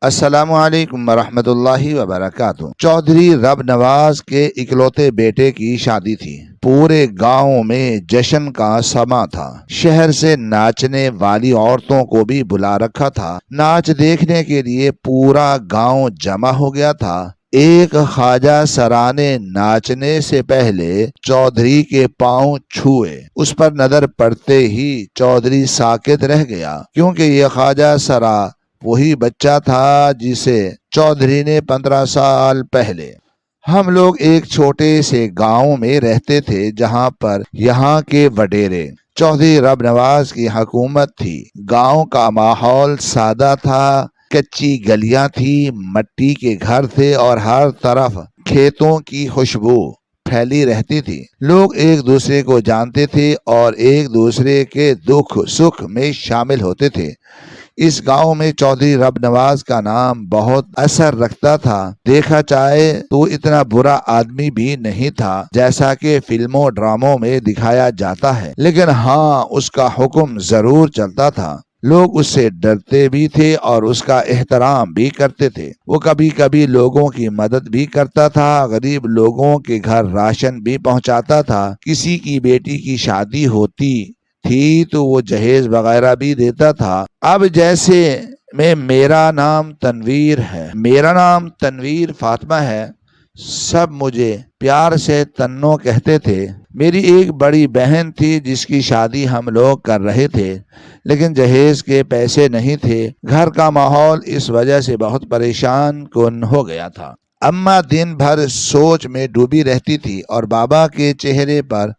السلام علیکم ورحمۃ اللہ وبرکاتہ۔ چودھری رب نواز کے اکلوتے بیٹے کی شادی تھی۔ پورے گاؤں میں جشن کا سما تھا۔ شہر سے ناچنے والی عورتوں کو بھی بلا رکھا تھا۔ ناچ دیکھنے کے لیے پورا گاؤں جمع ہو گیا تھا۔ ایک خواجہ سرا نے ناچنے سے پہلے چودھری کے پاؤں چھوئے۔ اس پر نظر پڑتے ہی چودھری ساکت رہ گیا، کیونکہ یہ خواجہ سرا وہی بچہ تھا جسے چودھری نے 15 سال پہلے۔ ہم لوگ ایک چھوٹے سے گاؤں میں رہتے تھے جہاں پر یہاں کے وڈیرے چودھری رب نواز کی حکومت تھی۔ گاؤں کا ماحول سادہ تھا۔ کچی گلیاں تھی، مٹی کے گھر تھے اور ہر طرف کھیتوں کی خوشبو پھیلی رہتی تھی۔ لوگ ایک دوسرے کو جانتے تھے اور ایک دوسرے کے دکھ سکھ میں شامل ہوتے تھے۔ اس گاؤں میں چودھری رب نواز کا نام بہت اثر رکھتا تھا۔ دیکھا جائے تو اتنا برا آدمی بھی نہیں تھا جیسا کہ فلموں ڈراموں میں دکھایا جاتا ہے، لیکن ہاں اس کا حکم ضرور چلتا تھا۔ لوگ اس سے ڈرتے بھی تھے اور اس کا احترام بھی کرتے تھے۔ وہ کبھی کبھی لوگوں کی مدد بھی کرتا تھا، غریب لوگوں کے گھر راشن بھی پہنچاتا تھا۔ کسی کی بیٹی کی شادی ہوتی تھی تو وہ جہیز وغیرہ بھی دیتا تھا۔ اب جیسے میرا نام تنویر فاطمہ ہے، سب مجھے پیار سے تنو کہتے تھے۔ میری ایک بڑی بہن تھی جس کی شادی ہم لوگ کر رہے تھے، لیکن جہیز کے پیسے نہیں تھے۔ گھر کا ماحول اس وجہ سے بہت پریشان کن ہو گیا تھا۔ اماں دن بھر سوچ میں ڈوبی رہتی تھی اور بابا کے چہرے پر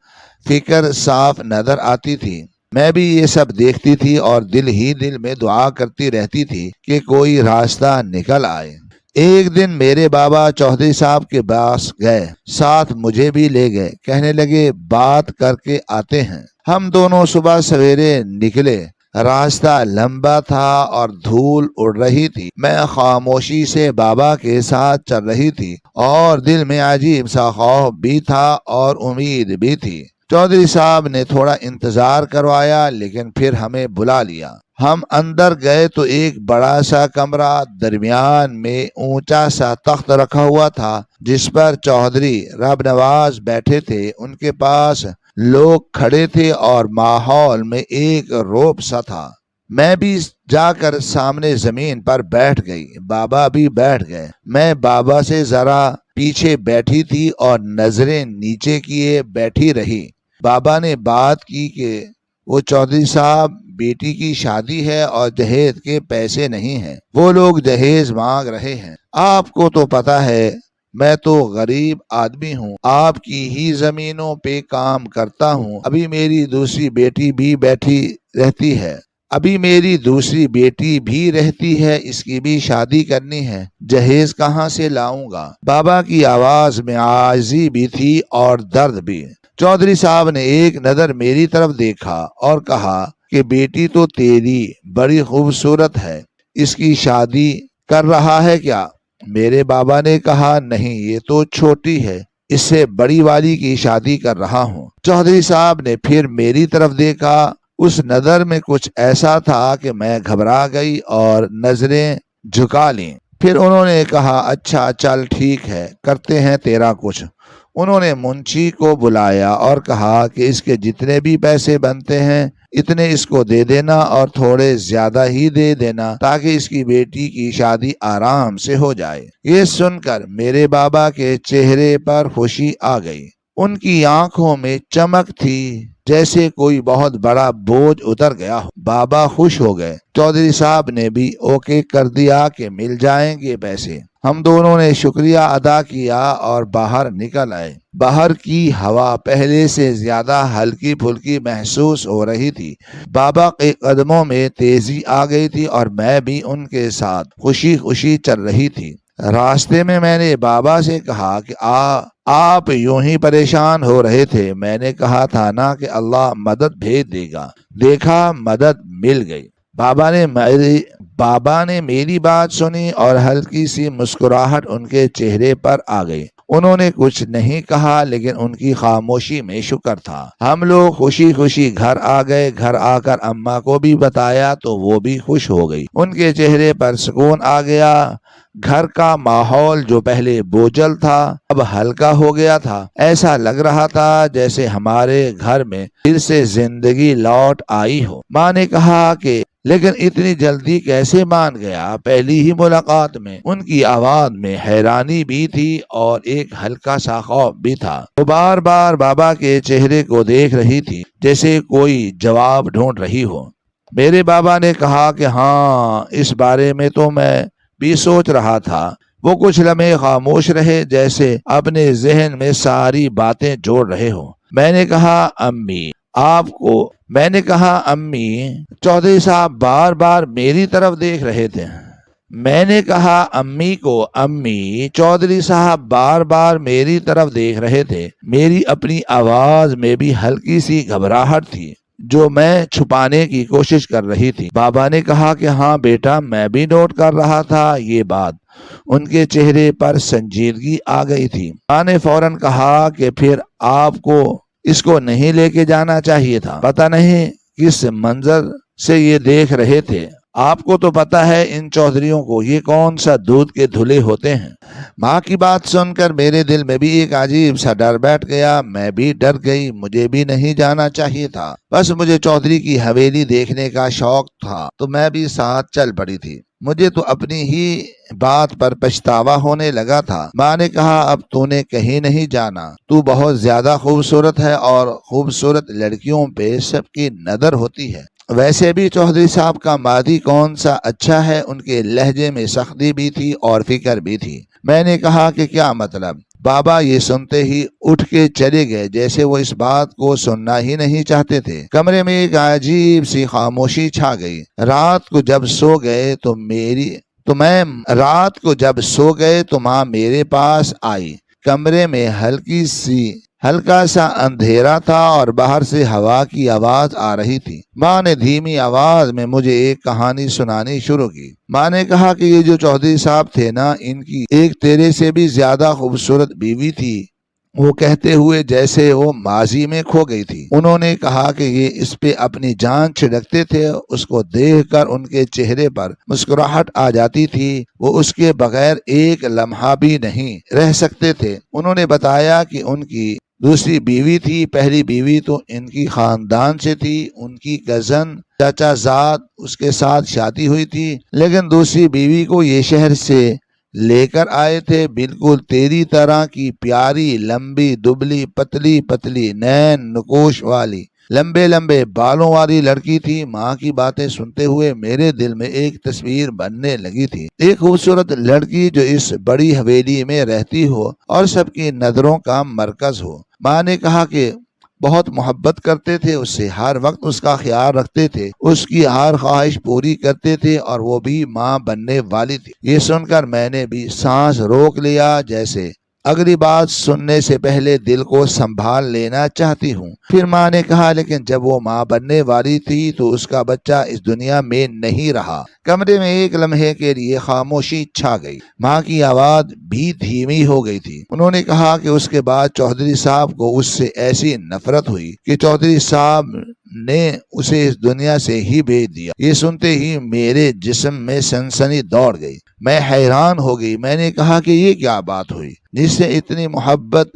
فکر صاف نظر آتی تھی۔ میں بھی یہ سب دیکھتی تھی اور دل ہی دل میں دعا کرتی رہتی تھی کہ کوئی راستہ نکل آئے۔ ایک دن میرے بابا چودھری صاحب کے پاس گئے، ساتھ مجھے بھی لے گئے۔ کہنے لگے بات کر کے آتے ہیں۔ ہم دونوں صبح سویرے نکلے۔ راستہ لمبا تھا اور دھول اڑ رہی تھی۔ میں خاموشی سے بابا کے ساتھ چل رہی تھی اور دل میں عجیب سا خوف بھی تھا اور امید بھی تھی۔ چودھری صاحب نے تھوڑا انتظار کروایا لیکن پھر ہمیں بلا لیا۔ ہم اندر گئے تو ایک بڑا سا کمرہ، درمیان میں اونچا سا تخت رکھا ہوا تھا جس پر چودھری رب نواز بیٹھے تھے۔ ان کے پاس لوگ کھڑے تھے اور ماحول میں ایک رعب سا تھا۔ میں بھی جا کر سامنے زمین پر بیٹھ گئی، بابا بھی بیٹھ گئے۔ میں بابا سے ذرا پیچھے بیٹھی تھی اور نظریں نیچے کیے بیٹھی رہی۔ بابا نے بات کی کہ وہ چودھری صاحب بیٹی کی شادی ہے اور جہیز کے پیسے نہیں ہیں، وہ لوگ جہیز مانگ رہے ہیں۔ آپ کو تو پتا ہے میں تو غریب آدمی ہوں، آپ کی ہی زمینوں پہ کام کرتا ہوں۔ ابھی میری دوسری بیٹی بھی رہتی ہے، اس کی بھی شادی کرنی ہے، جہیز کہاں سے لاؤں گا؟ بابا کی آواز میں عاجزی بھی تھی اور درد بھی۔ چودھری صاحب نے ایک نظر میری طرف دیکھا اور کہا کہ بیٹی تو تیری بڑی خوبصورت ہے، اس کی شادی کر رہا ہے کیا؟ میرے بابا نے کہا نہیں، یہ تو چھوٹی ہے، اس سے بڑی والی کی شادی کر رہا ہوں۔ چودھری صاحب نے پھر میری طرف دیکھا۔ اس نظر میں کچھ ایسا تھا کہ میں گھبرا گئی اور نظریں جھکا لیں۔ پھر انہوں نے کہا اچھا چل ٹھیک ہے، کرتے ہیں تیرا کچھ۔ انہوں نے منشی کو بلایا اور کہا کہ اس کے جتنے بھی پیسے بنتے ہیں اتنے اس کو دے دینا اور تھوڑے زیادہ ہی دے دینا تاکہ اس کی بیٹی کی شادی آرام سے ہو جائے۔ یہ سن کر میرے بابا کے چہرے پر خوشی آ گئی۔ ان کی آنکھوں میں چمک تھی جیسے کوئی بہت بڑا بوجھ اتر گیا ہو۔ بابا خوش ہو گئے۔ چودھری صاحب نے بھی اوکے کر دیا کہ مل جائیں گے پیسے۔ ہم دونوں نے شکریہ ادا کیا اور باہر نکل آئے۔ باہر کی ہوا پہلے سے زیادہ ہلکی پھلکی محسوس ہو رہی تھی۔ بابا کے قدموں میں تیزی آ گئی تھی اور میں بھی ان کے ساتھ خوشی خوشی چل رہی تھی۔ راستے میں میں نے بابا سے کہا کہ آپ یوں ہی پریشان ہو رہے تھے، میں نے کہا تھا نا کہ اللہ مدد بھیج دے گا۔ دیکھا مدد مل گئی۔ بابا نے میری بات سنی اور ہلکی سی مسکراہٹ ان کے چہرے پر آ گئی۔ انہوں نے کچھ نہیں کہا لیکن ان کی خاموشی میں شکر تھا۔ ہم لوگ خوشی خوشی گھر آ گئے۔ گھر آ کر اماں کو بھی بتایا تو وہ بھی خوش ہو گئی۔ ان کے چہرے پر سکون آ گیا۔ گھر کا ماحول جو پہلے بوجھل تھا اب ہلکا ہو گیا تھا۔ ایسا لگ رہا تھا جیسے ہمارے گھر میں پھر سے زندگی لوٹ آئی ہو۔ ماں نے کہا کہ لیکن اتنی جلدی کیسے مان گیا؟ پہلی ہی ملاقات میں ان کی آواز میں حیرانی بھی تھی اور ایک ہلکا سا خوف بھی تھا۔ وہ بار بار بابا کے چہرے کو دیکھ رہی تھی جیسے کوئی جواب ڈھونڈ رہی ہو۔ میرے بابا نے کہا کہ ہاں، اس بارے میں تو میں بھی سوچ رہا تھا۔ وہ کچھ لمحے خاموش رہے جیسے اپنے ذہن میں ساری باتیں جوڑ رہے ہوں۔ میں نے کہا امی چودھری صاحب بار بار میری طرف دیکھ رہے تھے۔ امی چودھری صاحب بار بار میری طرف دیکھ رہے تھے۔ میری اپنی آواز میں بھی ہلکی سی گھبراہٹ تھی جو میں چھپانے کی کوشش کر رہی تھی۔ بابا نے کہا کہ ہاں بیٹا، میں بھی نوٹ کر رہا تھا یہ بات۔ ان کے چہرے پر سنجیدگی آ گئی تھی۔ ماں نے فوراً کہا کہ پھر آپ کو اس کو نہیں لے کے جانا چاہیے تھا۔ پتہ نہیں کس منظر سے یہ دیکھ رہے تھے۔ آپ کو تو پتہ ہے ان چودھریوں کو یہ کون سا دودھ کے دھلے ہوتے ہیں۔ ماں کی بات سن کر میرے دل میں بھی ایک عجیب سا ڈر بیٹھ گیا۔ میں بھی ڈر گئی۔ مجھے بھی نہیں جانا چاہیے تھا، بس مجھے چودھری کی حویلی دیکھنے کا شوق تھا تو میں بھی ساتھ چل پڑی تھی۔ مجھے تو اپنی ہی بات پر پچھتاوا ہونے لگا تھا۔ ماں نے کہا اب تو نے کہیں نہیں جانا، تو بہت زیادہ خوبصورت ہے اور خوبصورت لڑکیوں پہ سب کی نظر ہوتی ہے۔ ویسے بھی چودھری صاحب کا ماضی کون سا اچھا ہے۔ ان کے لہجے میں سختی بھی تھی اور فکر بھی تھی۔ میں نے کہا کہ کیا مطلب؟ بابا یہ سنتے ہی اٹھ کے چلے گئے جیسے وہ اس بات کو سننا ہی نہیں چاہتے تھے۔ کمرے میں ایک عجیب سی خاموشی چھا گئی۔ رات کو جب سو گئے تو ماں میرے پاس آئی۔ کمرے میں ہلکا سا اندھیرا تھا اور باہر سے ہوا کی آواز آ رہی تھی۔ ماں نے دھیمی آواز میں مجھے ایک کہانی سنانی شروع کی۔ ماں نے کہا کہ یہ جو چودھری صاحب تھے نا، ان کی ایک تیرے سے بھی زیادہ خوبصورت بیوی تھی۔ وہ کہتے ہوئے جیسے وہ ماضی میں کھو گئی تھی۔ انہوں نے کہا کہ یہ اس پہ اپنی جان چھڑکتے تھے۔ اس کو دیکھ کر ان کے چہرے پر مسکراہٹ آ جاتی تھی۔ وہ اس کے بغیر ایک لمحہ بھی نہیں رہ سکتے تھے۔ انہوں نے بتایا کہ ان کی دوسری بیوی تھی۔ پہلی بیوی تو ان کی خاندان سے تھی، ان کی کزن چاچا زاد اس کے ساتھ شادی ہوئی تھی، لیکن دوسری بیوی کو یہ شہر سے لے کر آئے تھے۔ بالکل تیری طرح کی پیاری، لمبی، دبلی، پتلی پتلی، نین نکوش والی، لمبے لمبے بالوں والی لڑکی تھی۔ ماں کی باتیں سنتے ہوئے میرے دل میں ایک تصویر بننے لگی تھی، ایک خوبصورت لڑکی جو اس بڑی حویلی میں رہتی ہو اور سب کی نظروں کا مرکز ہو۔ ماں نے کہا کہ بہت محبت کرتے تھے اس سے، ہر وقت اس کا خیال رکھتے تھے، اس کی ہر خواہش پوری کرتے تھے اور وہ بھی ماں بننے والی تھی۔ یہ سن کر میں نے بھی سانس روک لیا، جیسے اگلی بات سننے سے پہلے دل کو سنبھال لینا چاہتی ہوں۔ پھر ماں نے کہا لیکن جب وہ ماں بننے والی تھی تو اس کا بچہ اس دنیا میں نہیں رہا۔ کمرے میں ایک لمحے کے لیے خاموشی چھا گئی۔ ماں کی آواز بھی دھیمی ہو گئی تھی۔ انہوں نے کہا کہ اس کے بعد چودھری صاحب کو اس سے ایسی نفرت ہوئی کہ چودھری صاحب نے اسے اس دنیا سے ہی بھیج دیا۔ یہ سنتے ہی میرے جسم میں سنسنی دوڑ گئی۔ میں حیران ہو گئی۔ میں نے کہا کہ یہ کیا بات ہوئی؟ جس سے اتنی محبت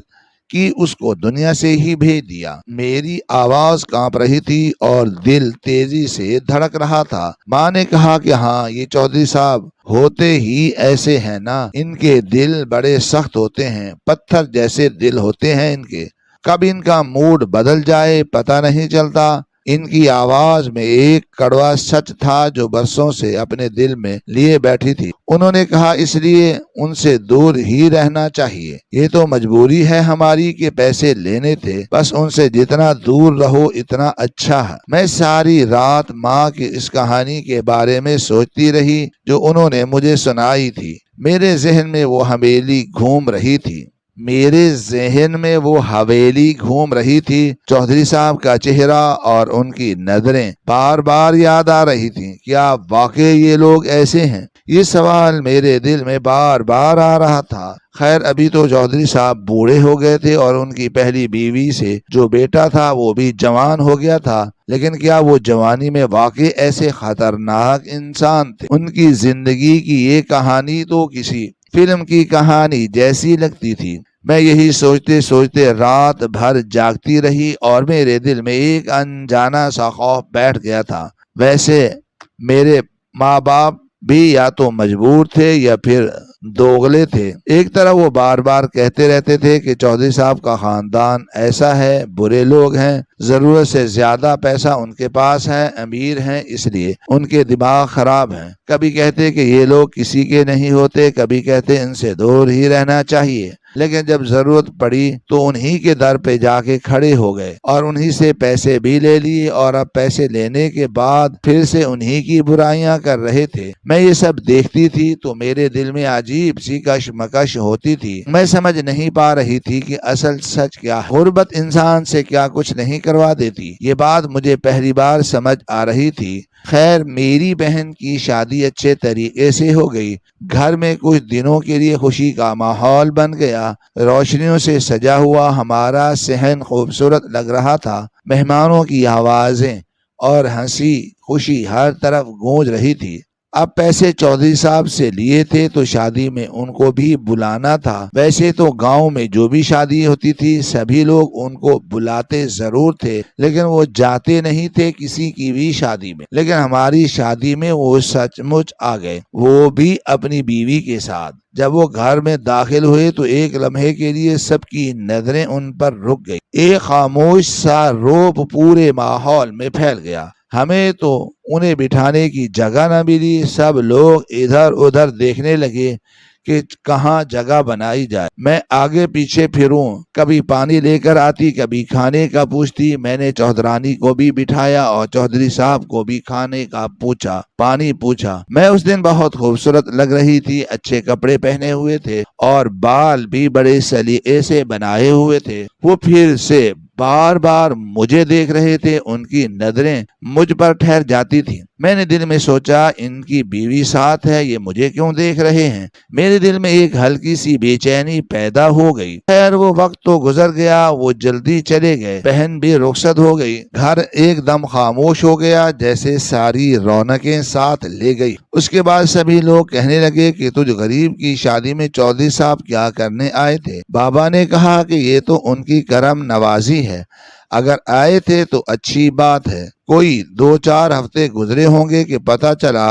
کی اس کو دنیا سے ہی بھیج دیا۔ میری آواز کانپ رہی تھی اور دل تیزی سے دھڑک رہا تھا۔ ماں نے کہا کہ ہاں، یہ چودھری صاحب ہوتے ہی ایسے ہیں نا، ان کے دل بڑے سخت ہوتے ہیں، پتھر جیسے دل ہوتے ہیں ان کے، کب ان کا موڈ بدل جائے پتہ نہیں چلتا۔ ان کی آواز میں ایک کڑوا سچ تھا جو برسوں سے اپنے دل میں لیے بیٹھی تھی۔ انہوں نے کہا اس لیے ان سے دور ہی رہنا چاہیے۔ یہ تو مجبوری ہے ہماری کہ پیسے لینے تھے، بس ان سے جتنا دور رہو اتنا اچھا ہے۔ میں ساری رات ماں کی اس کہانی کے بارے میں سوچتی رہی جو انہوں نے مجھے سنائی تھی۔ میرے ذہن میں وہ حویلی گھوم رہی تھی۔ میرے ذہن میں وہ حویلی گھوم رہی تھی، چودھری صاحب کا چہرہ اور ان کی نظریں بار بار یاد آ رہی تھیں۔ کیا واقعی یہ لوگ ایسے ہیں؟ یہ سوال میرے دل میں بار بار آ رہا تھا۔ خیر ابھی تو چودھری صاحب بوڑھے ہو گئے تھے اور ان کی پہلی بیوی سے جو بیٹا تھا وہ بھی جوان ہو گیا تھا، لیکن کیا وہ جوانی میں واقعی ایسے خطرناک انسان تھے؟ ان کی زندگی کی یہ کہانی تو کسی فلم کی کہانی جیسی لگتی تھی۔ میں یہی سوچتے سوچتے رات بھر جاگتی رہی اور میرے دل میں ایک انجانا سا خوف بیٹھ گیا تھا۔ ویسے میرے ماں باپ بھی یا تو مجبور تھے یا پھر دوغلے تھے۔ ایک طرح وہ بار بار کہتے رہتے تھے کہ چودھری صاحب کا خاندان ایسا ہے، برے لوگ ہیں، ضرورت سے زیادہ پیسہ ان کے پاس ہے، امیر ہیں اس لیے ان کے دماغ خراب ہیں۔ کبھی کہتے کہ یہ لوگ کسی کے نہیں ہوتے، کبھی کہتے ان سے دور ہی رہنا چاہیے، لیکن جب ضرورت پڑی تو انہی کے در پہ جا کے کھڑے ہو گئے اور انہی سے پیسے بھی لے لیے، اور اب پیسے لینے کے بعد پھر سے انہی کی برائیاں کر رہے تھے۔ میں یہ سب دیکھتی تھی تو میرے دل میں عجیب سی کشمکش ہوتی تھی۔ میں سمجھ نہیں پا رہی تھی کہ اصل سچ کیا ہے۔ غربت انسان سے کیا کچھ نہیں کروا دیتی، یہ بات مجھے پہلی بار سمجھ آ رہی تھی۔ خیر میری بہن کی شادی اچھے طریقے سے ہو گئی۔ گھر میں کچھ دنوں کے لیے خوشی کا ماحول بن گیا۔ روشنیوں سے سجا ہوا ہمارا صحن خوبصورت لگ رہا تھا۔ مہمانوں کی آوازیں اور ہنسی خوشی ہر طرف گونج رہی تھی۔ اب پیسے چودھری صاحب سے لیے تھے تو شادی میں ان کو بھی بلانا تھا۔ ویسے تو گاؤں میں جو بھی شادی ہوتی تھی سبھی لوگ ان کو بلاتے ضرور تھے، لیکن وہ جاتے نہیں تھے کسی کی بھی شادی میں۔ لیکن ہماری شادی میں وہ سچ مچ آ گئے، وہ بھی اپنی بیوی کے ساتھ۔ جب وہ گھر میں داخل ہوئے تو ایک لمحے کے لیے سب کی نظریں ان پر رک گئی۔ ایک خاموش سا رعب پورے ماحول میں پھیل گیا۔ ہمیں تو انہیں بٹھانے کی جگہ نہ ملی۔ سب لوگ ادھر ادھر دیکھنے لگے کہ کہاں جگہ بنائی جائے۔ میں آگے پیچھے پھروں، کبھی پانی لے کر آتی، کبھی کھانے کا پوچھتی۔ میں نے چودھرانی کو بھی بٹھایا اور چودھری صاحب کو بھی کھانے کا پوچھا، پانی پوچھا۔ میں اس دن بہت خوبصورت لگ رہی تھی، اچھے کپڑے پہنے ہوئے تھے اور بال بھی بڑے سلیقے سے بنائے ہوئے تھے۔ وہ پھر سے بار بار مجھے دیکھ رہے تھے، ان کی نظریں مجھ پر ٹھہر جاتی تھی۔ میں نے دل میں سوچا ان کی بیوی ساتھ ہے، یہ مجھے کیوں دیکھ رہے ہیں؟ میرے دل میں ایک ہلکی سی بے چینی پیدا ہو گئی۔ خیر وہ وقت تو گزر گیا، وہ جلدی چلے گئے، بہن بھی رخصت ہو گئی۔ گھر ایک دم خاموش ہو گیا، جیسے ساری رونقیں ساتھ لے گئی۔ اس کے بعد سبھی لوگ کہنے لگے کہ تجھ غریب کی شادی میں چودھری صاحب کیا کرنے آئے تھے؟ بابا نے کہا کہ یہ تو ان کی کرم نوازی ہے، اگر آئے تھے تو اچھی بات ہے۔ کوئی 2-4 ہفتے گزرے ہوں گے کہ پتہ چلا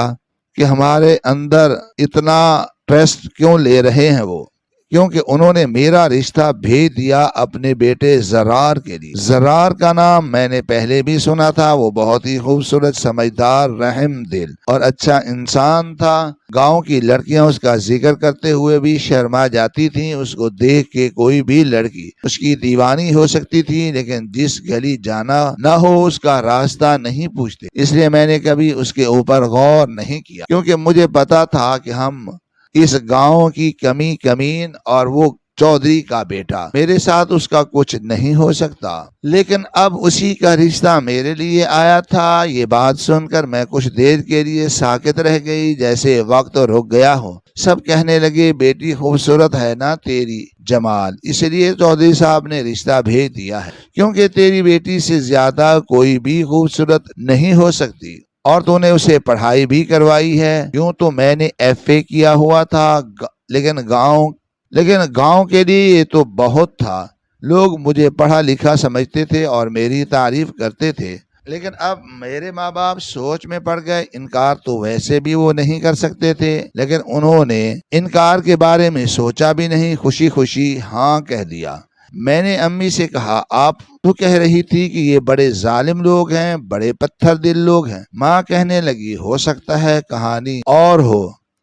کہ ہمارے اندر اتنا ٹرسٹ کیوں لے رہے ہیں وہ، کیونکہ انہوں نے میرا رشتہ بھیج دیا اپنے بیٹے زرار کے لیے۔ زرار کا نام میں نے پہلے بھی سنا تھا، وہ بہت ہی خوبصورت، سمجھدار، رحم دل اور اچھا انسان تھا۔ گاؤں کی لڑکیاں اس کا ذکر کرتے ہوئے بھی شرما جاتی تھیں۔ اس کو دیکھ کے کوئی بھی لڑکی اس کی دیوانی ہو سکتی تھی، لیکن جس گلی جانا نہ ہو اس کا راستہ نہیں پوچھتے۔ اس لیے میں نے کبھی اس کے اوپر غور نہیں کیا، کیونکہ مجھے پتا تھا کہ ہم اس گاؤں کی کمی کمین اور وہ چودھری کا بیٹا، میرے ساتھ اس کا کچھ نہیں ہو سکتا۔ لیکن اب اسی کا رشتہ میرے لیے آیا تھا۔ یہ بات سن کر میں کچھ دیر کے لیے ساکت رہ گئی، جیسے وقت رک گیا ہو۔ سب کہنے لگے بیٹی خوبصورت ہے نا تیری جمال، اس لیے چودھری صاحب نے رشتہ بھیج دیا ہے، کیونکہ تیری بیٹی سے زیادہ کوئی بھی خوبصورت نہیں ہو سکتی، اور تو نے اسے پڑھائی بھی کروائی ہے۔ یوں تو میں نے FA کیا ہوا تھا، لیکن گاؤں کے لیے یہ تو بہت تھا۔ لوگ مجھے پڑھا لکھا سمجھتے تھے اور میری تعریف کرتے تھے، لیکن اب میرے ماں باپ سوچ میں پڑ گئے۔ انکار تو ویسے بھی وہ نہیں کر سکتے تھے، لیکن انہوں نے انکار کے بارے میں سوچا بھی نہیں، خوشی خوشی ہاں کہہ دیا۔ میں نے امی سے کہا آپ تو کہہ رہی تھی کہ یہ بڑے ظالم لوگ ہیں، بڑے پتھر دل لوگ ہیں۔ ماں کہنے لگی ہو سکتا ہے کہانی اور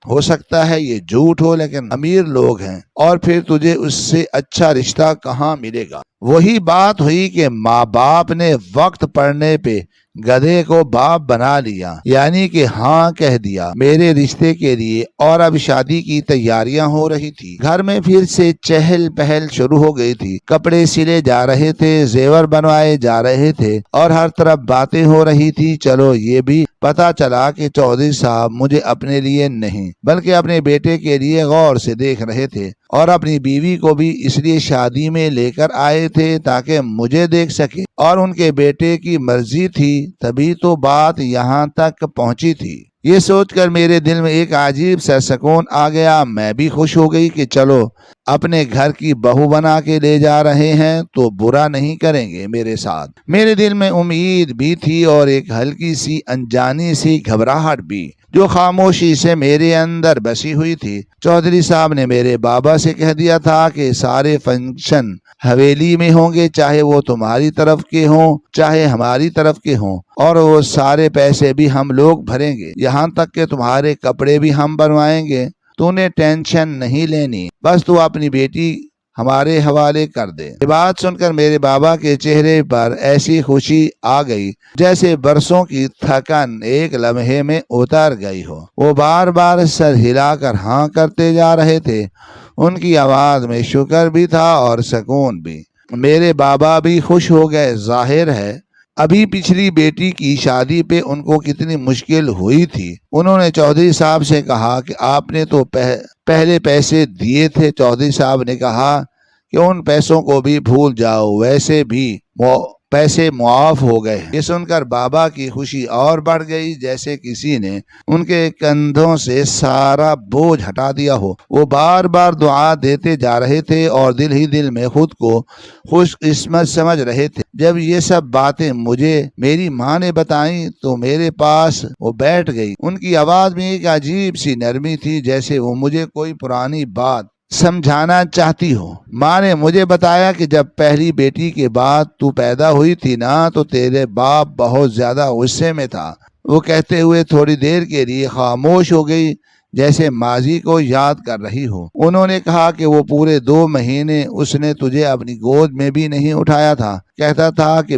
ہو سکتا ہے یہ جھوٹ ہو، لیکن امیر لوگ ہیں، اور پھر تجھے اس سے اچھا رشتہ کہاں ملے گا؟ وہی بات ہوئی کہ ماں باپ نے وقت پڑنے پہ گدھے کو باپ بنا لیا، یعنی کہ ہاں کہہ دیا میرے رشتے کے لیے، اور اب شادی کی تیاریاں ہو رہی تھی۔ گھر میں پھر سے چہل پہل شروع ہو گئی تھی، کپڑے سلے جا رہے تھے، زیور بنوائے جا رہے تھے، اور ہر طرف باتیں ہو رہی تھی۔ چلو یہ بھی پتا چلا کہ چودھری صاحب مجھے اپنے لیے نہیں بلکہ اپنے بیٹے کے لیے غور سے دیکھ رہے تھے، اور اپنی بیوی کو بھی اس لیے شادی میں لے کر آئے تھے تاکہ مجھے دیکھ سکے، اور ان کے بیٹے کی مرضی تھی، تبھی تو بات یہاں تک پہنچی تھی۔ یہ سوچ کر میرے دل میں ایک عجیب سا سکون آ گیا۔ میں بھی خوش ہو گئی کہ چلو اپنے گھر کی بہو بنا کے لے جا رہے ہیں تو برا نہیں کریں گے میرے ساتھ۔ میرے دل میں امید بھی تھی اور ایک ہلکی سی انجانی سی گھبراہٹ بھی جو خاموشی سے میرے اندر بسی ہوئی تھی۔ چودھری صاحب نے میرے بابا سے کہہ دیا تھا کہ سارے فنکشن حویلی میں ہوں گے، چاہے وہ تمہاری طرف کے ہوں چاہے ہماری طرف کے ہوں، اور وہ سارے پیسے بھی ہم لوگ بھریں گے، یہاں تک کہ تمہارے کپڑے بھی ہم بنوائیں گے۔ تو نے ٹینشن نہیں لینی، بس تو اپنی بیٹی ہمارے حوالے کر دے۔ یہ بات سن کر میرے بابا کے چہرے پر ایسی خوشی آ گئی جیسے برسوں کی تھکن ایک لمحے میں اتر گئی ہو۔ وہ بار بار سر ہلا کر ہاں کرتے جا رہے تھے۔ ان کی آواز میں شکر بھی تھا اور سکون بھی۔ میرے بابا بھی خوش ہو گئے۔ ظاہر ہے ابھی پچھلی بیٹی کی شادی پہ ان کو کتنی مشکل ہوئی تھی۔ انہوں نے چودھری صاحب سے کہا کہ آپ نے تو پہلے پیسے دیے تھے۔ چودھری صاحب نے کہا کہ ان پیسوں کو بھی بھول جاؤ، ویسے بھی پیسے معاف ہو گئے۔ یہ سن کر بابا کی خوشی اور بڑھ گئی، جیسے کسی نے ان کے کندھوں سے سارا بوجھ ہٹا دیا ہو۔ وہ بار بار دعا دیتے جا رہے تھے اور دل ہی دل میں خود کو خوش قسمت سمجھ رہے تھے۔ جب یہ سب باتیں مجھے میری ماں نے بتائیں تو میرے پاس وہ بیٹھ گئی۔ ان کی آواز میں ایک عجیب سی نرمی تھی، جیسے وہ مجھے کوئی پرانی بات سمجھانا چاہتی ہو۔ ماں نے مجھے بتایا کہ جب پہلی بیٹی کے بعد تو پیدا ہوئی تھی نا تو تیرے باپ بہت زیادہ غصے میں تھا۔ وہ کہتے ہوئے تھوڑی دیر کے لیے خاموش ہو گئی، جیسے ماضی کو یاد کر رہی ہو۔ انہوں نے کہا کہ وہ پورے 2 مہینے اس نے تجھے اپنی گود میں بھی نہیں اٹھایا تھا، کہتا تھا کہ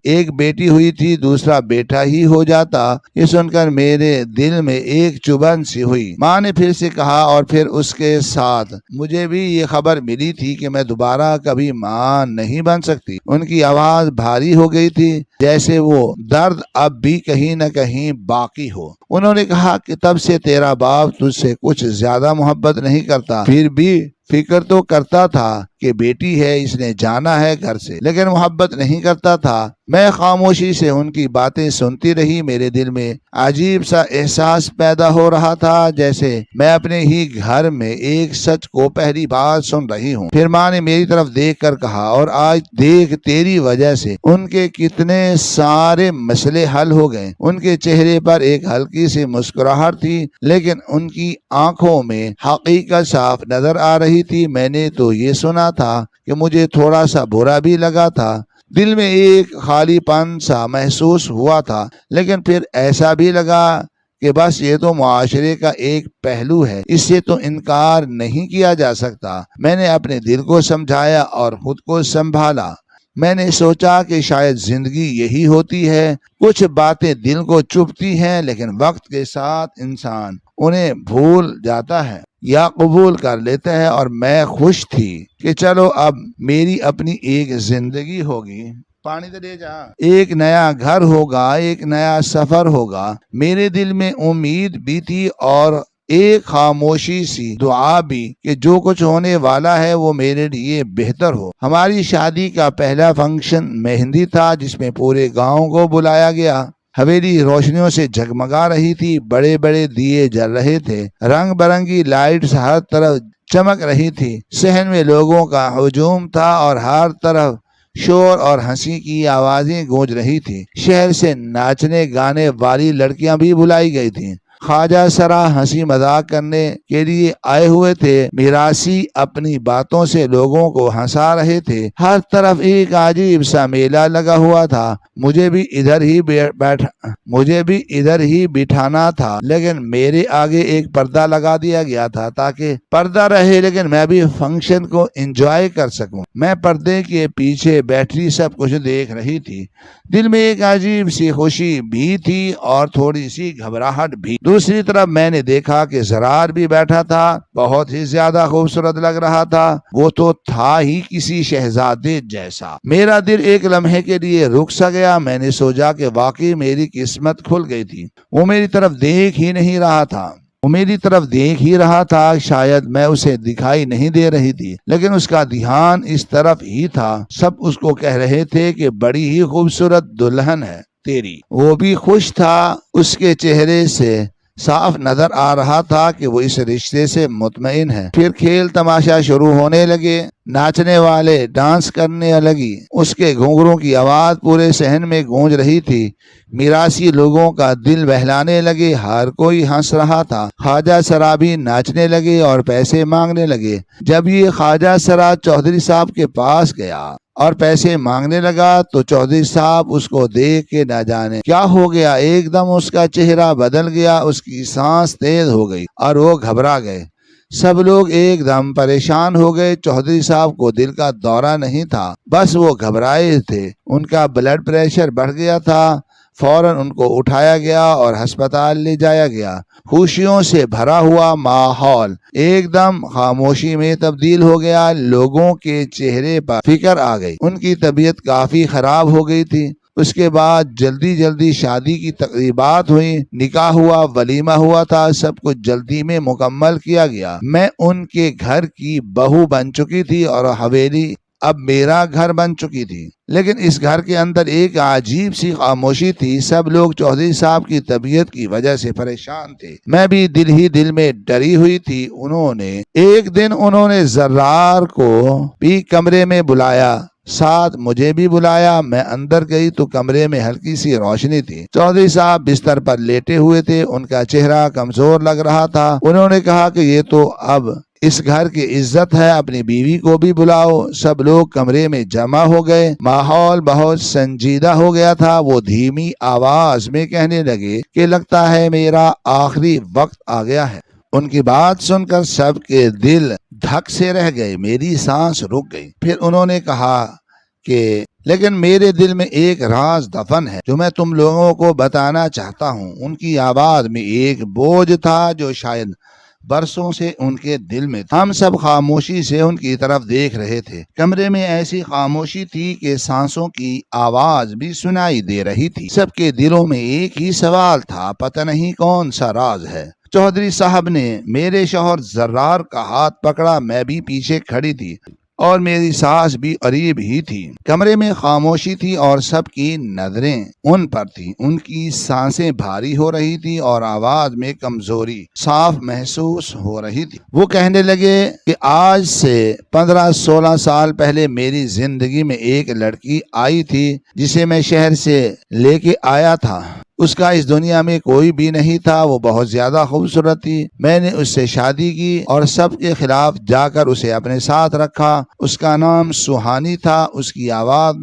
ایک بیٹی ہوئی تھی دوسرا بیٹا ہی ہو جاتا۔ یہ سن کر میرے دل میں ایک چبھن سی ہوئی۔ ماں نے پھر سے کہا اور پھر اس کے ساتھ مجھے بھی یہ خبر ملی تھی کہ میں دوبارہ کبھی ماں نہیں بن سکتی۔ ان کی آواز بھاری ہو گئی تھی، جیسے وہ درد اب بھی کہیں نہ کہیں باقی ہو۔ انہوں نے کہا کہ تب سے تیرا باپ تجھ سے کچھ زیادہ محبت نہیں کرتا، پھر بھی فکر تو کرتا تھا کہ بیٹی ہے، اس نے جانا ہے گھر سے، لیکن محبت نہیں کرتا تھا۔ میں خاموشی سے ان کی باتیں سنتی رہی۔ میرے دل میں عجیب سا احساس پیدا ہو رہا تھا، جیسے میں اپنے ہی گھر میں ایک سچ کو پہلی بار سن رہی ہوں۔ پھر ماں نے میری طرف دیکھ کر کہا، اور آج دیکھ تیری وجہ سے ان کے کتنے سارے مسئلے حل ہو گئے۔ ان کے چہرے پر ایک ہلکی سی مسکراہٹ تھی، لیکن ان کی آنکھوں میں حقیقت صاف نظر آ رہی تھی۔ میں نے تو یہ سنا تھا کہ مجھے تھوڑا سا برا بھی لگا تھا، دل میں ایک خالی پن سا محسوس ہوا تھا، لیکن پھر ایسا بھی لگا کہ بس یہ تو معاشرے کا ایک پہلو ہے، اس سے تو انکار نہیں کیا جا سکتا۔ میں نے اپنے دل کو سمجھایا اور خود کو سنبھالا۔ میں نے سوچا کہ شاید زندگی یہی ہوتی ہے، کچھ باتیں دل کو چبھتی ہیں لیکن وقت کے ساتھ انسان انہیں بھول جاتا ہے یا قبول کر لیتا ہے، اور میں خوش تھی کہ چلو اب میری اپنی ایک زندگی ہوگی، پانی تو لے جا، ایک نیا گھر ہوگا، ایک نیا سفر ہوگا۔ میرے دل میں امید بھی تھی اور ایک خاموشی سی دعا بھی کہ جو کچھ ہونے والا ہے وہ میرے لیے بہتر ہو۔ ہماری شادی کا پہلا فنکشن مہندی تھا، جس میں پورے گاؤں کو بلایا گیا۔ حویلی روشنیوں سے جگمگا رہی تھی، بڑے بڑے دیے جل رہے تھے، رنگ برنگی لائٹس ہر طرف چمک رہی تھی۔ صحن میں لوگوں کا ہجوم تھا اور ہر طرف شور اور ہنسی کی آوازیں گونج رہی تھی۔ شہر سے ناچنے گانے والی لڑکیاں بھی بلائی گئی تھیں۔ خواجہ سرا ہنسی مذاق کرنے کے لیے آئے ہوئے تھے۔ میراثی اپنی باتوں سے لوگوں کو ہنسا رہے تھے۔ ہر طرف ایک عجیب سا میلہ لگا ہوا تھا۔ مجھے بھی ادھر ہی بٹھانا تھا، لیکن میرے آگے ایک پردہ لگا دیا گیا تھا تاکہ پردہ رہے لیکن میں بھی فنکشن کو انجوائے کر سکوں۔ میں پردے کے پیچھے بیٹھی سب کچھ دیکھ رہی تھی۔ دل میں ایک عجیب سی خوشی بھی تھی اور تھوڑی سی گھبراہٹ بھی۔ دوسری طرف میں نے دیکھا کہ زرار بھی بیٹھا تھا، بہت ہی زیادہ خوبصورت لگ رہا تھا۔ وہ تو تھا ہی کسی شہزادے جیسا۔ میرا دل ایک لمحے کے لیے رک سا گیا۔ میں نے سوچا کہ واقعی میری قسمت کھل گئی تھی۔ وہ میری طرف دیکھ ہی نہیں رہا تھا۔ وہ میری طرف دیکھ ہی رہا تھا، شاید میں اسے دکھائی نہیں دے رہی تھی، لیکن اس کا دھیان اس طرف ہی تھا۔ سب اس کو کہہ رہے تھے کہ بڑی ہی خوبصورت دلہن ہے تیری۔ وہ بھی خوش تھا، اس کے چہرے سے صاف نظر آ رہا تھا کہ وہ اس رشتے سے مطمئن ہے۔ پھر کھیل تماشا شروع ہونے لگے، ناچنے والے ڈانس کرنے لگی، اس کے گھنگروں کی آواز پورے صحن میں گونج رہی تھی۔ میراثی لوگوں کا دل بہلانے لگے، ہر کوئی ہنس رہا تھا۔ خواجہ سرا بھی ناچنے لگے اور پیسے مانگنے لگے۔ جب یہ خواجہ سرا چودھری صاحب کے پاس گیا اور پیسے مانگنے لگا تو چودھری صاحب اس کو دیکھ کے نہ جانے کیا ہو گیا، ایک دم اس کا چہرہ بدل گیا، اس کی سانس تیز ہو گئی اور وہ گھبرا گئے۔ سب لوگ ایک دم پریشان ہو گئے۔ چودھری صاحب کو دل کا دورہ نہیں تھا، بس وہ گھبرائے تھے۔ ان کا بلڈ پریشر بڑھ گیا تھا۔ فوراً ان کو اٹھایا گیا اور ہسپتال لے جایا گیا۔ خوشیوں سے بھرا ہوا ماحول ایک دم خاموشی میں تبدیل ہو گیا۔ لوگوں کے چہرے پر فکر آ گئی۔ ان کی طبیعت کافی خراب ہو گئی تھی۔ اس کے بعد جلدی شادی کی تقریبات ہوئی، نکاح ہوا، ولیمہ ہوا تھا، سب کچھ جلدی میں مکمل کیا گیا۔ میں ان کے گھر کی بہو بن چکی تھی اور حویلی اب میرا گھر بن چکی تھی، لیکن اس گھر کے اندر ایک عجیب سی خاموشی تھی۔ سب لوگ چودھری صاحب کی طبیعت کی وجہ سے پریشان تھے۔ میں بھی دل ہی دل میں ڈری ہوئی تھی۔ ایک دن انہوں نے زرار کو بھی کمرے میں بلایا، ساتھ مجھے بھی بلایا۔ میں اندر گئی تو کمرے میں ہلکی سی روشنی تھی۔ چودھری صاحب بستر پر لیٹے ہوئے تھے، ان کا چہرہ کمزور لگ رہا تھا۔ انہوں نے کہا کہ یہ تو اب اس گھر کی عزت ہے، اپنی بیوی کو بھی بلاؤ۔ سب لوگ کمرے میں جمع ہو گئے۔ ماحول بہت سنجیدہ ہو گیا تھا۔ وہ دھیمی آواز میں کہنے لگے کہ لگتا ہے میرا آخری وقت آ گیا ہے۔ ان کی بات سن کر سب کے دل دھک سے رہ گئے، میری سانس رک گئی۔ پھر انہوں نے کہا کہ لیکن میرے دل میں ایک راز دفن ہے جو میں تم لوگوں کو بتانا چاہتا ہوں۔ ان کی آواز میں ایک بوجھ تھا جو شاید برسوں سے ان کے دل میں تھا۔ ہم سب خاموشی سے ان کی طرف دیکھ رہے تھے۔ کمرے میں ایسی خاموشی تھی کہ سانسوں کی آواز بھی سنائی دے رہی تھی۔ سب کے دلوں میں ایک ہی سوال تھا، پتہ نہیں کون سا راز ہے۔ چودھری صاحب نے میرے شوہر زرار کا ہاتھ پکڑا۔ میں بھی پیچھے کھڑی تھی اور میری ساس بھی قریب ہی تھی۔ کمرے میں خاموشی تھی اور سب کی نظریں ان پر تھیں۔ ان کی سانسیں بھاری ہو رہی تھی اور آواز میں کمزوری صاف محسوس ہو رہی تھی۔ وہ کہنے لگے کہ آج سے 15-16 سال پہلے میری زندگی میں ایک لڑکی آئی تھی جسے میں شہر سے لے کے آیا تھا۔ اس کا اس دنیا میں کوئی بھی نہیں تھا۔ وہ بہت زیادہ خوبصورت تھی۔ میں نے اس سے شادی کی اور سب کے خلاف جا کر اسے اپنے ساتھ رکھا۔ اس کا نام سہانی تھا۔ اس کی آواز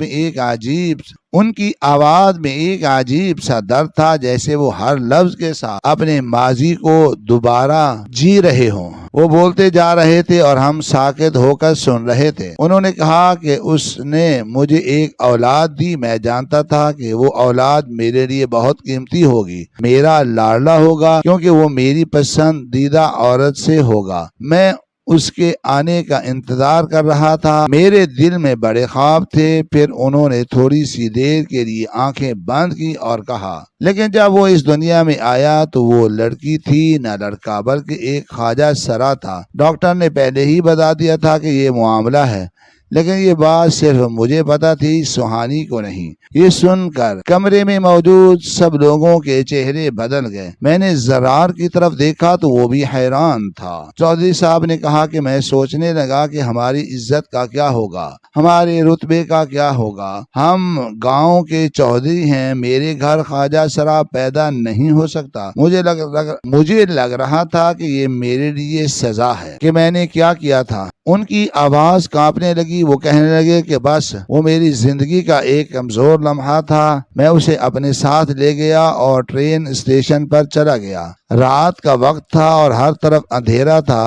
میں ایک عجیب سا درد تھا، جیسے وہ ہر لفظ کے ساتھ اپنے ماضی کو دوبارہ جی رہے ہوں۔ وہ بولتے جا رہے تھے اور ہم ساکت ہو کر سن رہے تھے۔ انہوں نے کہا کہ اس نے مجھے ایک اولاد دی۔ میں جانتا تھا کہ وہ اولاد میرے لیے بہت قیمتی ہوگی، میرا لاڈلا ہوگا، کیونکہ وہ میری پسندیدہ عورت سے ہوگا۔ میں اس کے آنے کا انتظار کر رہا تھا۔ میرے دل میں بڑے خواب تھے۔ پھر انہوں نے تھوڑی سی دیر کے لیے آنکھیں بند کی اور کہا، لیکن جب وہ اس دنیا میں آیا تو وہ لڑکی تھی نہ لڑکا، بلکہ ایک خواجہ سرا تھا۔ ڈاکٹر نے پہلے ہی بتا دیا تھا کہ یہ معاملہ ہے۔ لیکن یہ بات صرف مجھے پتا تھی، سہانی کو نہیں۔ یہ سن کر کمرے میں موجود سب لوگوں کے چہرے بدل گئے۔ میں نے زرار کی طرف دیکھا تو وہ بھی حیران تھا۔ چودھری صاحب نے کہا کہ میں سوچنے لگا کہ ہماری عزت کا کیا ہوگا، ہمارے رتبے کا کیا ہوگا۔ ہم گاؤں کے چودھری ہیں، میرے گھر خواجہ سرا پیدا نہیں ہو سکتا۔ مجھے لگ رہا تھا کہ یہ میرے لیے سزا ہے کہ میں نے کیا کیا تھا۔ ان کی آواز کانپنے لگی۔ وہ کہنے لگے کہ بس وہ میری زندگی کا ایک کمزور لمحہ تھا۔ میں اسے اپنے ساتھ لے گیا اور ٹرین اسٹیشن پر چلا گیا۔ رات کا وقت تھا اور ہر طرف اندھیرا تھا۔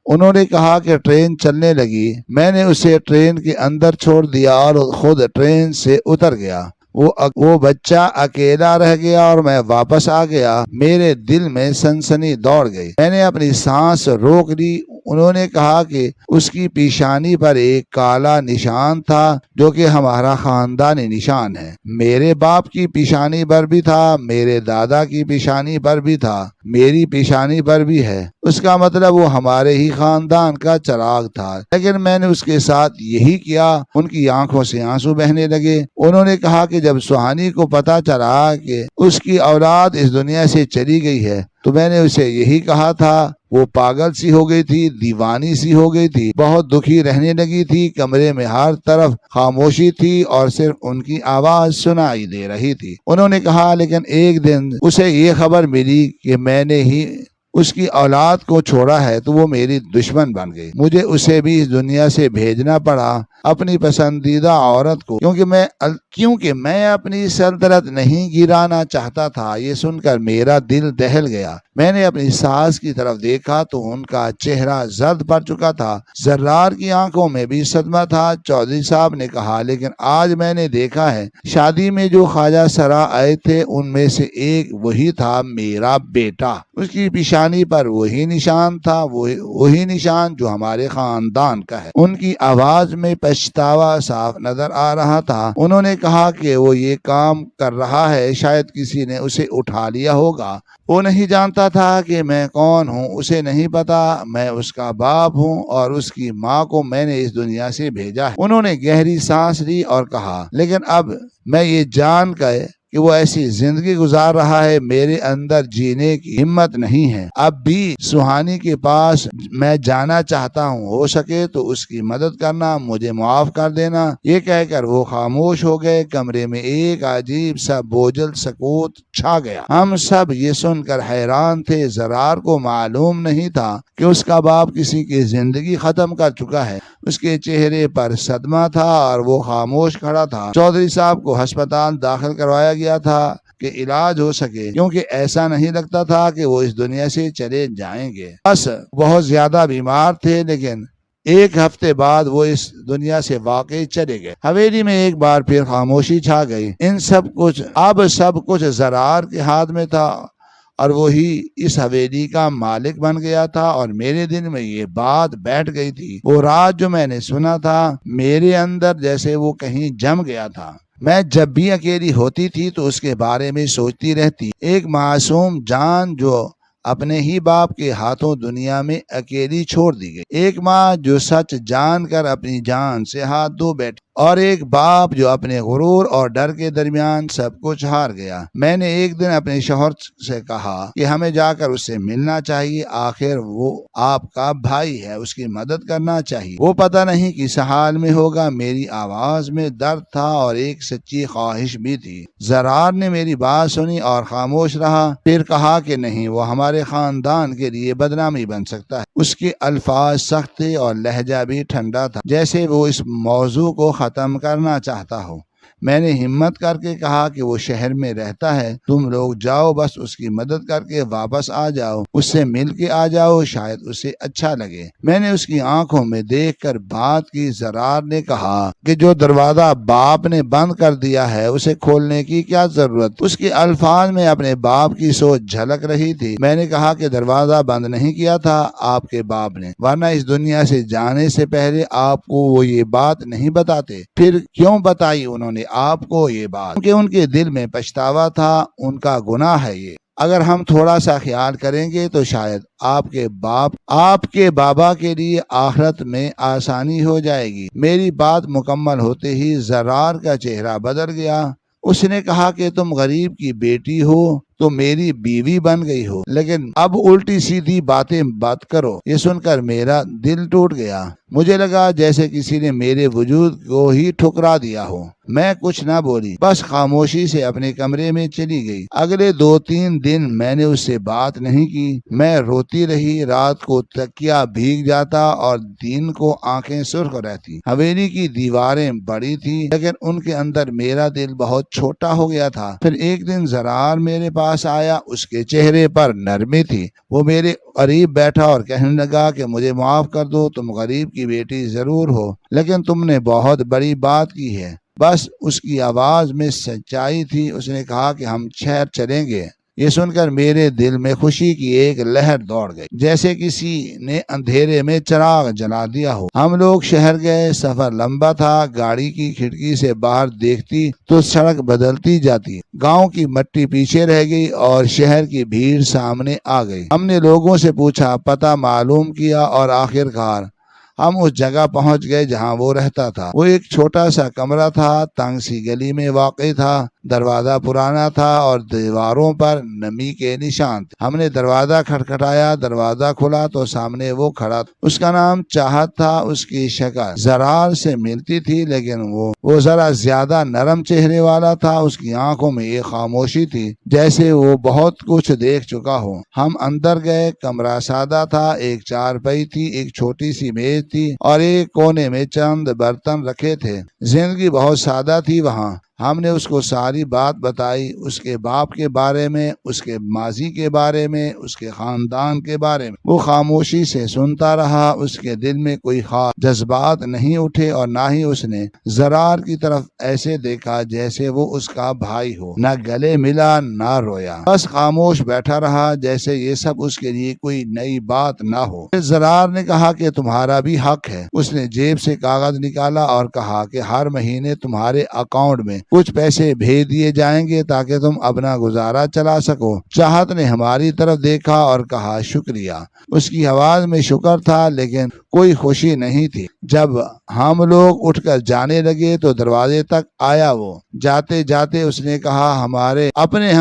انہوں نے کہا کہ ٹرین چلنے لگی۔ میں نے اسے ٹرین کے اندر چھوڑ دیا اور خود ٹرین سے اتر گیا۔ وہ بچہ اکیلا رہ گیا اور میں واپس آ گیا۔ میرے دل میں سنسنی دوڑ گئی۔ میں نے اپنی سانس روک لی۔ انہوں نے کہا کہ اس کی پیشانی پر ایک کالا نشان تھا جو کہ ہمارا خاندانی نشان ہے۔ میرے باپ کی پیشانی پر بھی تھا، میرے دادا کی پیشانی پر بھی تھا، میری پیشانی پر بھی ہے۔ اس کا مطلب وہ ہمارے ہی خاندان کا چراغ تھا۔ لیکن میں نے اس کے ساتھ یہی کیا۔ ان کی آنکھوں سے آنسو بہنے لگے۔ انہوں نے کہا کہ جب سہانی کو پتا چلا کہ اس کی اولاد اس دنیا سے چلی گئی ہے تو میں نے اسے یہی کہا تھا۔ وہ پاگل سی ہو گئی تھی، دیوانی سی ہو گئی تھی، بہت دکھی رہنے لگی تھی۔ کمرے میں ہر طرف خاموشی تھی اور صرف ان کی آواز سنائی دے رہی تھی۔ انہوں نے کہا لیکن ایک دن اسے یہ خبر ملی کہ میں نے ہی اس کی اولاد کو چھوڑا ہے تو وہ میری دشمن بن گئی۔ مجھے اسے بھی اس دنیا سے بھیجنا پڑا، اپنی پسندیدہ عورت کو، کیونکہ میں اپنی سلطنت نہیں گرانا چاہتا تھا۔ یہ سن کر میرا دل دہل گیا۔ میں نے اپنی ساس کی طرف دیکھا تو ان کا چہرہ زرد پڑ چکا تھا۔ زرار کی آنکھوں میں بھی صدمہ تھا۔ چودھری صاحب نے کہا لیکن آج میں نے دیکھا ہے شادی میں جو خواجہ سرا آئے تھے ان میں سے ایک وہی تھا میرا بیٹا۔ اس کی پیشانی پر وہی نشان تھا، وہی نشان جو ہمارے خاندان کا ہے۔ ان کی آواز میں پچھتاوا صاف نظر آ رہا تھا۔ انہوں نے کہا کہ وہ یہ کام کر رہا ہے، شاید کسی نے اسے اٹھا لیا ہوگا۔ وہ نہیں جانتا تھا کہ میں کون ہوں، اسے نہیں پتا میں اس کا باپ ہوں اور اس کی ماں کو میں نے اس دنیا سے بھیجا ہے۔ انہوں نے گہری سانس لی اور کہا لیکن اب میں یہ جان کر کہ وہ ایسی زندگی گزار رہا ہے میرے اندر جینے کی ہمت نہیں ہے۔ اب بھی سہانی کے پاس میں جانا چاہتا ہوں، ہو سکے تو اس کی مدد کرنا، مجھے معاف کر دینا۔ یہ کہہ کر وہ خاموش ہو گئے۔ کمرے میں ایک عجیب سا بوجھل سکوت چھا گیا۔ ہم سب یہ سن کر حیران تھے۔ زرار کو معلوم نہیں تھا کہ اس کا باپ کسی کی زندگی ختم کر چکا ہے۔ اس کے چہرے پر صدمہ تھا اور وہ خاموش کھڑا تھا۔ چودھری صاحب کو ہسپتال داخل کروایا گیا تھا کہ علاج ہو سکے، کیونکہ ایسا نہیں لگتا تھا کہ وہ اس دنیا سے چلے جائیں گے۔ بس بہت زیادہ بیمار تھے، لیکن ایک ہفتے بعد وہ اس دنیا سے واقعی چلے گئے۔ حویلی میں ایک بار پھر خاموشی چھا گئی۔ اب سب کچھ زرار کے ہاتھ میں تھا اور وہی اس حویلی کا مالک بن گیا تھا، اور میرے دل میں یہ بات بیٹھ گئی تھی۔ وہ رات جو میں نے سنا تھا میرے اندر جیسے وہ کہیں جم گیا تھا۔ میں جب بھی اکیلی ہوتی تھی تو اس کے بارے میں سوچتی رہتی۔ ایک معصوم جان جو اپنے ہی باپ کے ہاتھوں دنیا میں اکیلی چھوڑ دی گئی، ایک ماں جو سچ جان کر اپنی جان سے ہاتھ دھو بیٹھی، اور ایک باپ جو اپنے غرور اور ڈر کے درمیان سب کچھ ہار گیا۔ میں نے ایک دن اپنے شوہر سے کہا کہ ہمیں جا کر اس سے ملنا چاہیے، آخر وہ آپ کا بھائی ہے، اس کی مدد کرنا چاہیے۔ وہ پتہ نہیں کس حال میں ہوگا۔ میری آواز میں درد تھا اور ایک سچی خواہش بھی تھی۔ زرار نے میری بات سنی اور خاموش رہا، پھر کہا کہ نہیں، وہ ہمارے خاندان کے لیے بدنامی بن سکتا ہے۔ اس کے الفاظ سخت تھے اور لہجہ بھی ٹھنڈا تھا، جیسے وہ اس موضوع کو ختم کرنا چاہتا ہو۔ میں نے ہمت کر کے کہا کہ وہ شہر میں رہتا ہے، تم لوگ جاؤ، بس اس کی مدد کر کے واپس آ جاؤ، اس سے مل کے آ جاؤ، شاید اسے اچھا لگے۔ میں نے اس کی آنکھوں میں دیکھ کر بات کی۔ زرار نے کہا کہ جو دروازہ باپ نے بند کر دیا ہے اسے کھولنے کی کیا ضرورت؟ اس کے الفاظ میں اپنے باپ کی سوچ جھلک رہی تھی۔ میں نے کہا کہ دروازہ بند نہیں کیا تھا آپ کے باپ نے، ورنہ اس دنیا سے جانے سے پہلے آپ کو وہ یہ بات نہیں بتاتے۔ پھر کیوں بتائی انہوں نے آپ کو یہ بات؟ کیونکہ ان کے دل میں پچھتاوا تھا، ان کا گناہ ہے یہ۔ اگر ہم تھوڑا سا خیال کریں گے تو شاید آپ کے بابا کے لیے آخرت میں آسانی ہو جائے گی۔ میری بات مکمل ہوتے ہی زرار کا چہرہ بدل گیا۔ اس نے کہا کہ تم غریب کی بیٹی ہو تو میری بیوی بن گئی ہو، لیکن اب الٹی سیدھی باتیں بات کرو۔ یہ سن کر میرا دل ٹوٹ گیا۔ مجھے لگا جیسے کسی نے میرے وجود کو ہی ٹھکرا دیا ہو۔ میں کچھ نہ بولی، بس خاموشی سے اپنے کمرے میں چلی گئی۔ اگلے 2-3 دن میں نے اس سے بات نہیں کی۔ میں روتی رہی، رات کو تکیا بھیگ جاتا اور دن کو آنکھیں سرخ رہتی۔ حویلی کی دیواریں بڑی تھی لیکن ان کے اندر میرا دل بہت چھوٹا ہو گیا تھا۔ پھر ایک دن زرار میرے پاس آیا، اس کے چہرے پر نرمی تھی۔ وہ میرے قریب بیٹھا اور کہنے لگا کہ مجھے معاف کر دو، تم غریب کی بیٹی ضرور ہو لیکن تم نے بہت بڑی بات کی ہے۔ بس اس کی آواز میں سچائی تھی۔ اس نے کہا کہ ہم شہر چلیں گے۔ یہ سن کر میرے دل میں خوشی کی ایک لہر دوڑ گئی، جیسے کسی نے اندھیرے میں چراغ جلا دیا ہو۔ ہم لوگ شہر گئے۔ سفر لمبا تھا۔ گاڑی کی کھڑکی سے باہر دیکھتی تو سڑک بدلتی جاتی، گاؤں کی مٹی پیچھے رہ گئی اور شہر کی بھیڑ سامنے آ گئی۔ ہم نے لوگوں سے پوچھا، پتہ معلوم کیا اور آخرکار ہم اس جگہ پہنچ گئے جہاں وہ رہتا تھا۔ وہ ایک چھوٹا سا کمرہ تھا، تنگ سی گلی میں واقع تھا۔ دروازہ پرانا تھا اور دیواروں پر نمی کے نشان تھے۔ ہم نے دروازہ کھٹکھٹایا، دروازہ کھلا تو سامنے وہ کھڑا تھا۔ اس کا نام چاہت تھا۔ اس کی شکل زرار سے ملتی تھی لیکن وہ ذرا زیادہ نرم چہرے والا تھا۔ اس کی آنکھوں میں ایک خاموشی تھی جیسے وہ بہت کچھ دیکھ چکا ہو۔ ہم اندر گئے۔ کمرہ سادہ تھا، ایک چارپائی تھی، ایک چھوٹی سی میز تھی اور ایک کونے میں چند برتن رکھے تھے۔ زندگی بہت سادہ تھی وہاں۔ ہم نے اس کو ساری بات بتائی، اس کے باپ کے بارے میں، اس کے ماضی کے بارے میں، اس کے خاندان کے بارے میں۔ وہ خاموشی سے سنتا رہا۔ اس کے دل میں کوئی خاص جذبات نہیں اٹھے اور نہ ہی اس نے زرار کی طرف ایسے دیکھا جیسے وہ اس کا بھائی ہو۔ نہ گلے ملا، نہ رویا، بس خاموش بیٹھا رہا جیسے یہ سب اس کے لیے کوئی نئی بات نہ ہو۔ زرار نے کہا کہ تمہارا بھی حق ہے۔ اس نے جیب سے کاغذ نکالا اور کہا کہ ہر مہینے تمہارے اکاؤنٹ میں کچھ پیسے بھیج دیے جائیں گے تاکہ تم اپنا گزارا چلا سکو۔ چاہت نے ہماری طرف دیکھا اور کہا شکریہ۔ اس کی آواز میں شکر تھا لیکن کوئی خوشی نہیں تھی۔ جب ہم لوگ اٹھ کر جانے لگے تو دروازے تک آیا وہ۔ جاتے جاتے اس نے کہا ہمارے اپنے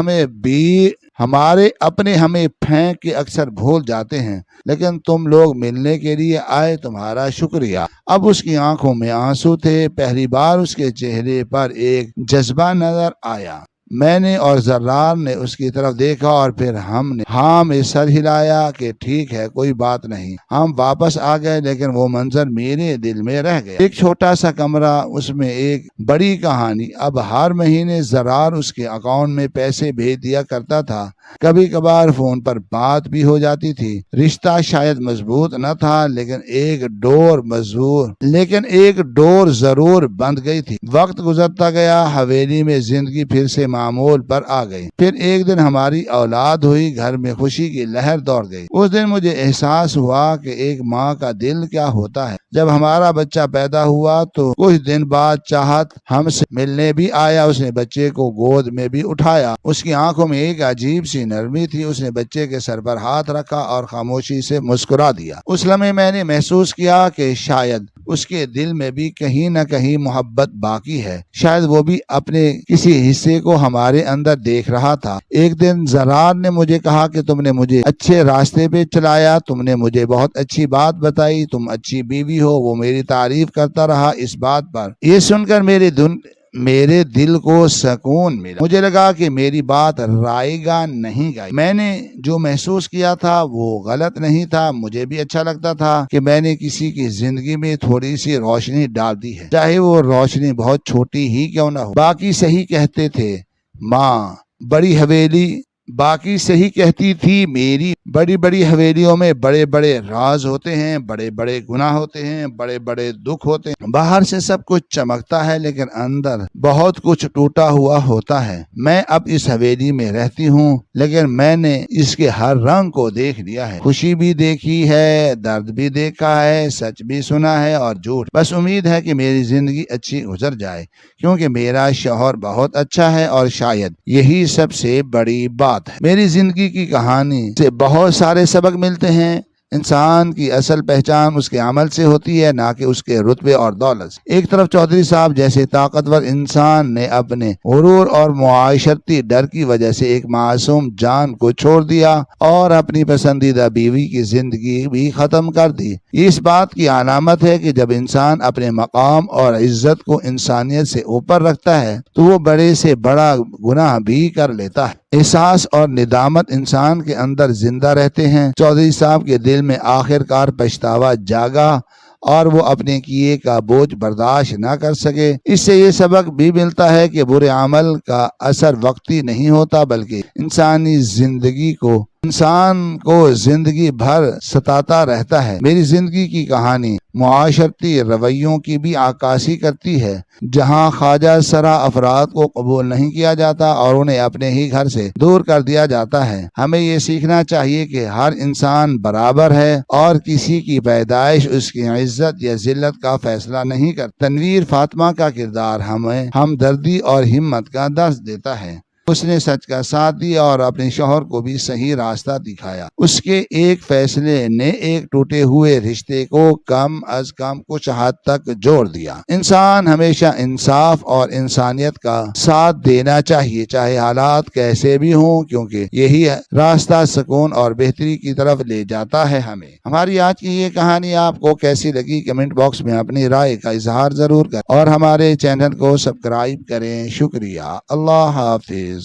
ہمیں پھینک کے اکثر بھول جاتے ہیں لیکن تم لوگ ملنے کے لیے آئے، تمہارا شکریہ۔ اب اس کی آنکھوں میں آنسو تھے۔ پہلی بار اس کے چہرے پر ایک جذبہ نظر آیا۔ میں نے اور زرار نے اس کی طرف دیکھا اور پھر ہم نے ہاں میں سر ہلایا کہ ٹھیک ہے، کوئی بات نہیں۔ ہم واپس آ گئے لیکن وہ منظر میرے دل میں رہ گیا۔ ایک چھوٹا سا کمرہ، اس میں ایک بڑی کہانی۔ اب ہر مہینے زرار اس کے اکاؤنٹ میں پیسے بھیج دیا کرتا تھا۔ کبھی کبھار فون پر بات بھی ہو جاتی تھی۔ رشتہ شاید مضبوط نہ تھا لیکن ایک ڈور ضرور بند گئی تھی۔ وقت گزرتا گیا، حویلی میں زندگی پھر سے معمول پر آ گئی۔ پھر ایک دن ہماری اولاد ہوئی، گھر میں خوشی کی لہر دوڑ گئی۔ اس دن مجھے احساس ہوا کہ ایک ماں کا دل کیا ہوتا ہے۔ جب ہمارا بچہ پیدا ہوا تو کچھ دن بعد چاہت ہم سے ملنے بھی آیا۔ اس نے بچے کو گود میں بھی اٹھایا۔ اس کی آنکھوں میں ایک عجیب سی نرمی تھی۔ اس نے بچے کے سر پر ہاتھ رکھا اور خاموشی سے مسکرا دیا۔ اس لمحے میں نے محسوس کیا کہ شاید اس کے دل میں بھی کہیں نہ کہیں محبت باقی ہے۔ شاید وہ بھی اپنے کسی حصے کو ہمارے اندر دیکھ رہا تھا۔ ایک دن زرار نے مجھے کہا کہ تم نے مجھے اچھے راستے پہ چلایا، تم نے مجھے بہت اچھی بات بتائی، تم اچھی بیوی ہو۔ وہ میری تعریف کرتا رہا۔ اس بات پر یہ سن کر میرے دل کو سکون ملا۔ مجھے لگا کہ میری بات رائے گا نہیں گئی۔ میں نے جو محسوس کیا تھا وہ غلط نہیں تھا۔ مجھے بھی اچھا لگتا تھا کہ میں نے کسی کی زندگی میں تھوڑی سی روشنی ڈال دی ہے، چاہے وہ روشنی بہت چھوٹی ہی کیوں نہ ہو۔ باقی صحیح کہتے تھے ماں باقی صحیح کہتی تھی میری بڑی بڑی حویلیوں میں بڑے بڑے راز ہوتے ہیں، بڑے بڑے گناہ ہوتے ہیں، بڑے بڑے دکھ ہوتے ہیں۔ باہر سے سب کچھ چمکتا ہے لیکن اندر بہت کچھ ٹوٹا ہوا ہوتا ہے۔ میں اب اس حویلی میں رہتی ہوں لیکن میں نے اس کے ہر رنگ کو دیکھ لیا ہے، خوشی بھی دیکھی ہے، درد بھی دیکھا ہے، سچ بھی سنا ہے اور جھوٹ۔ بس امید ہے کہ میری زندگی اچھی گزر جائے کیونکہ میرا شوہر بہت اچھا ہے اور شاید یہی سب سے بڑی بات بات ہے۔ میری زندگی کی کہانی سے بہت سارے سبق ملتے ہیں۔ انسان کی اصل پہچان اس کے عمل سے ہوتی ہے، نہ کہ اس کے رتبے اور دولت سے۔ ایک طرف چودھری صاحب جیسے طاقتور انسان نے اپنے غرور اور معاشرتی ڈر کی وجہ سے ایک معصوم جان کو چھوڑ دیا اور اپنی پسندیدہ بیوی کی زندگی بھی ختم کر دی۔ یہ اس بات کی علامت ہے کہ جب انسان اپنے مقام اور عزت کو انسانیت سے اوپر رکھتا ہے تو وہ بڑے سے بڑا گناہ بھی کر لیتا ہے۔ احساس اور ندامت انسان کے اندر زندہ رہتے ہیں۔ چودھری صاحب کے دل میں آخر کار پچھتاوا جاگا اور وہ اپنے کیے کا بوجھ برداشت نہ کر سکے۔ اس سے یہ سبق بھی ملتا ہے کہ برے عمل کا اثر وقتی نہیں ہوتا، بلکہ انسان کو زندگی بھر ستاتا رہتا ہے۔ میری زندگی کی کہانی معاشرتی رویوں کی بھی عکاسی کرتی ہے، جہاں خواجہ سرا افراد کو قبول نہیں کیا جاتا اور انہیں اپنے ہی گھر سے دور کر دیا جاتا ہے۔ ہمیں یہ سیکھنا چاہیے کہ ہر انسان برابر ہے اور کسی کی پیدائش اس کی عزت یا ذلت کا فیصلہ نہیں کرتا۔ تنویر فاطمہ کا کردار ہمیں ہمدردی اور ہمت کا درس دیتا ہے۔ اس نے سچ کا ساتھ دیا اور اپنے شوہر کو بھی صحیح راستہ دکھایا۔ اس کے ایک فیصلے نے ایک ٹوٹے ہوئے رشتے کو کم از کم کچھ حد تک جوڑ دیا۔ انسان ہمیشہ انصاف اور انسانیت کا ساتھ دینا چاہیے، چاہے حالات کیسے بھی ہوں، کیونکہ یہی راستہ سکون اور بہتری کی طرف لے جاتا ہے ہمیں۔ ہماری آج کی یہ کہانی آپ کو کیسی لگی کمنٹ باکس میں اپنی رائے کا اظہار ضرور کریں اور ہمارے چینل کو سبسکرائب کریں۔ شکریہ۔ اللہ حافظ۔